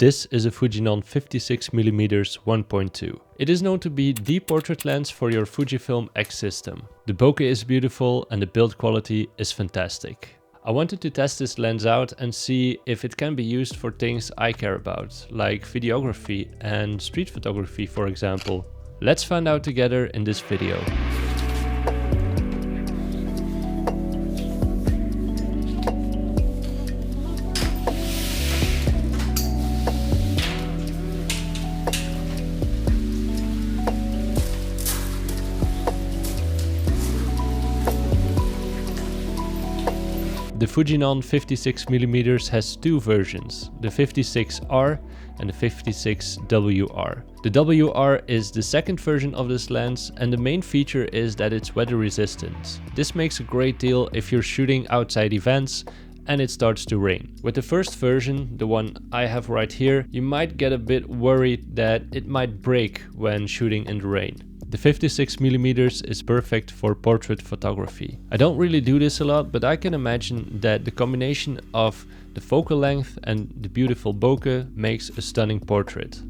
This is a Fujinon 56mm 1.2. It is known to be the portrait lens for your Fujifilm X system. The bokeh is beautiful and the build quality is fantastic. I wanted to test this lens out and see if it can be used for things I care about, like videography and street photography, for example. Let's find out together in this video. The Fujinon 56mm has two versions, the 56R and the 56WR. The WR is the second version of this lens, and the main feature is that it's weather resistant. This makes a great deal if you're shooting outside events and it starts to rain. With the first version, the one I have right here, you might get a bit worried that it might break when shooting in the rain. The 56mm is perfect for portrait photography. I don't really do this a lot, but I can imagine that the combination of the focal length and the beautiful bokeh makes a stunning portrait.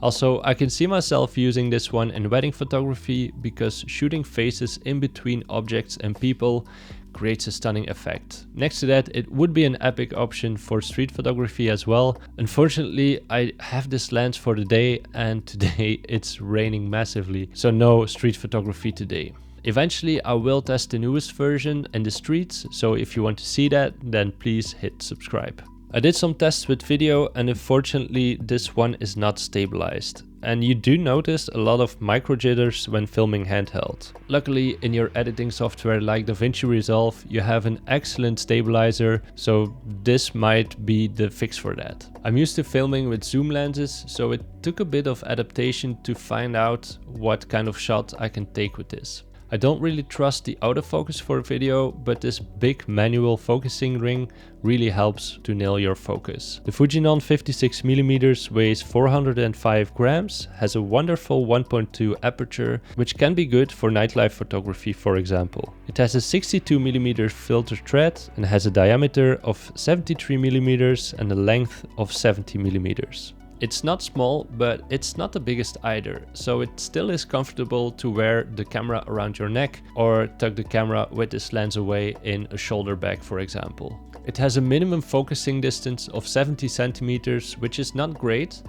Also, I can see myself using this one in wedding photography because shooting faces in between objects and people creates a stunning effect. Next to that, it would be an epic option for street photography as well. Unfortunately, I have this lens for the day and today it's raining massively, so no street photography today. Eventually, I will test the newest version in the streets, so if you want to see that, then please hit subscribe. I did some tests with video and unfortunately this one is not stabilized. And you do notice a lot of micro jitters when filming handheld. Luckily, in your editing software like DaVinci Resolve, you have an excellent stabilizer, so this might be the fix for that. I'm used to filming with zoom lenses, so it took a bit of adaptation to find out what kind of shot I can take with this. I don't really trust the autofocus for video, but this big manual focusing ring really helps to nail your focus. The Fujinon 56mm weighs 405 grams, has a wonderful 1.2 aperture, which can be good for nightlife photography, for example. It has a 62mm filter thread and has a diameter of 73mm and a length of 70mm. It's not small, but it's not the biggest either, so it still is comfortable to wear the camera around your neck or tuck the camera with this lens away in a shoulder bag, for example. It has a minimum focusing distance of 70 centimeters, which is not great.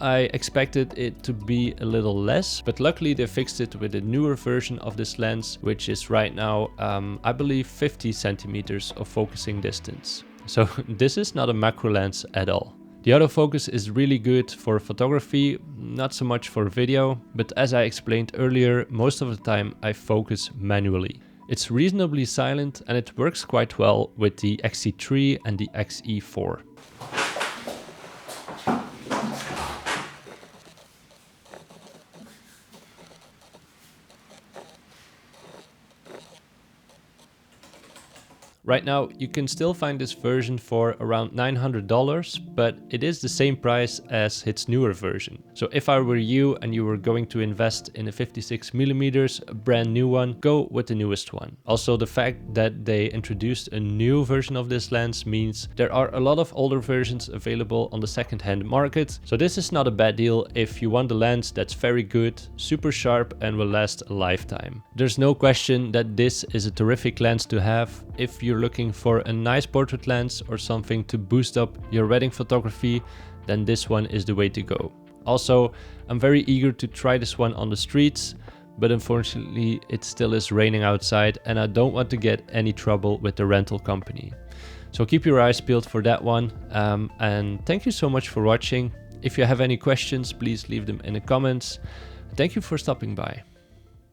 I expected it to be a little less, but luckily they fixed it with a newer version of this lens, which is right now, I believe, 50 centimeters of focusing distance. So this is not a macro lens at all. The autofocus is really good for photography, not so much for video, but as I explained earlier, most of the time I focus manually. It's reasonably silent and it works quite well with the XE3 and the XE4. Right now, you can still find this version for around $900, but it is the same price as its newer version. So if I were you and you were going to invest in a 56mm, a brand new one, go with the newest one. Also, the fact that they introduced a new version of this lens means there are a lot of older versions available on the second-hand market. So this is not a bad deal if you want a lens that's very good, super sharp and will last a lifetime. There's no question that this is a terrific lens to have if you're looking for a nice portrait lens or something to boost up your wedding photography, then this one is the way to go. Also, I'm very eager to try this one on the streets, but unfortunately it still is raining outside and I don't want to get any trouble with the rental company. So keep your eyes peeled for that one, and thank you so much for watching. If you have any questions, please leave them in the comments. Thank you for stopping by.